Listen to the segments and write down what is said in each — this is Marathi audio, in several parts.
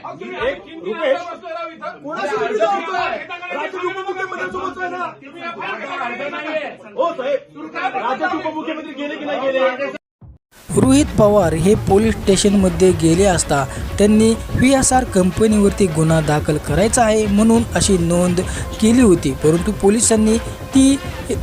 एक रुपेश कोणाशी विरोध होतोय? राज्याचे उपमुख्यमंत्र्यांसोबत आहे ना? हो साहेब, राज्याचे उपमुख्यमंत्री गेले की नाही गेले? रोहित पवार हे पोलीस स्टेशनमध्ये गेले असता त्यांनी PSR कंपनीवरती गुन्हा दाखल करायचा आहे म्हणून अशी नोंद केली होती, परंतु पोलिसांनी ती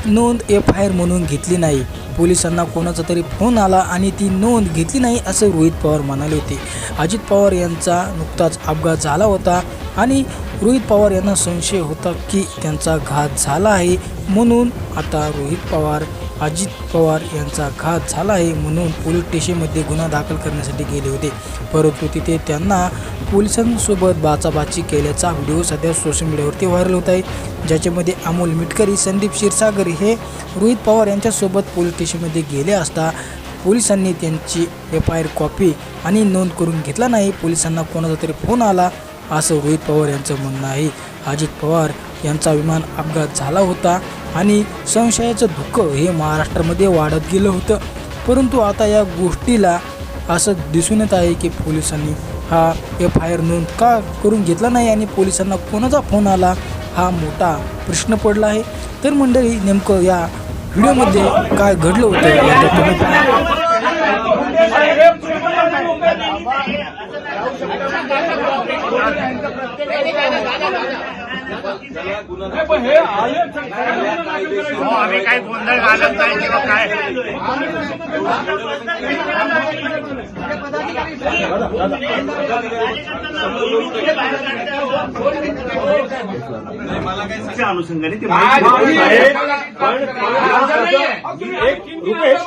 नोंद FIR म्हणून घेतली नाही. पोलिसांना कोणाचा तरी फोन आला आणि ती नोंद घेतली नाही असं रोहित पवार म्हणाले होते. अजित पवार यांचा नुकताच अपघात झाला होता आणि रोहित पवार यांना संशय होता की त्यांचा घात झाला आहे, म्हणून आता रोहित पवार अजित पवार यांचा घात झाला आहे म्हणून पोलीस स्टेशनमध्ये गुन्हा दाखल करण्यासाठी गेले होते, परंतु तिथे त्यांना पोलिसांसोबत बाचाबाची केल्याचा व्हिडिओ सध्या सोशल मीडियावरती व्हायरल होत आहे, ज्याच्यामध्ये अमोल मिटकरी, संदीप क्षीरसागर हे रोहित पवार यांच्यासोबत पोलीस स्टेशनमध्ये गेले असता पोलिसांनी त्यांची FIR कॉपी आणि नोंद करून घेतला नाही. पोलिसांना कोणाचा तरी फोन आला असं रोहित पवार यांचं म्हणणं आहे. अजित पवार यांचा विमान अपघात झाला होता आणि संशयाचं धुकं हे महाराष्ट्रामध्ये वाढत गेलं होतं, परंतु आता या गोष्टीला असं दिसून येत आहे की पोलिसांनी हा FIR नोंद का करून घेतला नाही आणि पोलिसांना कोणाचा फोन आला हा मोठा प्रश्न पडला आहे. तर मंडळी, नेमकं या व्हिडिओमध्ये काय घडलं होतं याचा तुम्ही आम्ही काय गोंधळ घालत नाही किंवा काय अनुषंगाने ते एक रुपेश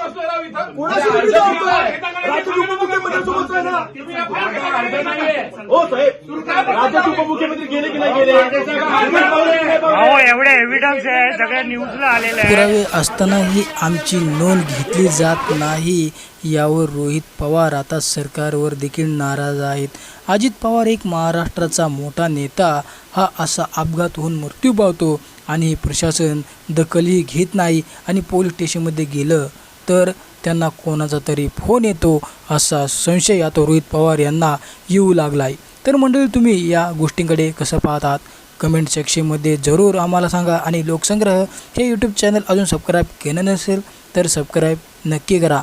कोणाशी विरोध होतोय? राज्याचे उपमुख्यमंत्र्यांसोबत आहे ना? हो साहेब, राज्याचे उपमुख्यमंत्री गेले की नाही गेले? एवढे एव्हिडन्स आहे, सगळ्या न्यूजला आलेलं आहे. पुरावे असतानाही आमची नोंद घेतली जात नाही, यावर रोहित पवार आता सरकारवर देखील नाराज आहेत. अजित पवार एक महाराष्ट्राचा मोठा नेता हा असा अपघात होऊन मृत्यू पावतो आणि प्रशासन दखलही घेत नाही आणि पोलीस स्टेशनमध्ये गेलं तर त्यांना कोणाचा तरी फोन येतो असा संशय आता रोहित पवार यांना येऊ लागला आहे. तर मंडळी, तुम्ही या गोष्टींकडे कसं पाहतात कमेंट सेक्शनमध्ये जरूर आम्हाला सांगा आणि लोकसंग्रह हे यूट्यूब चॅनल अजून सबस्क्राईब केलं नसेल तर सबस्क्राईब नक्की करा.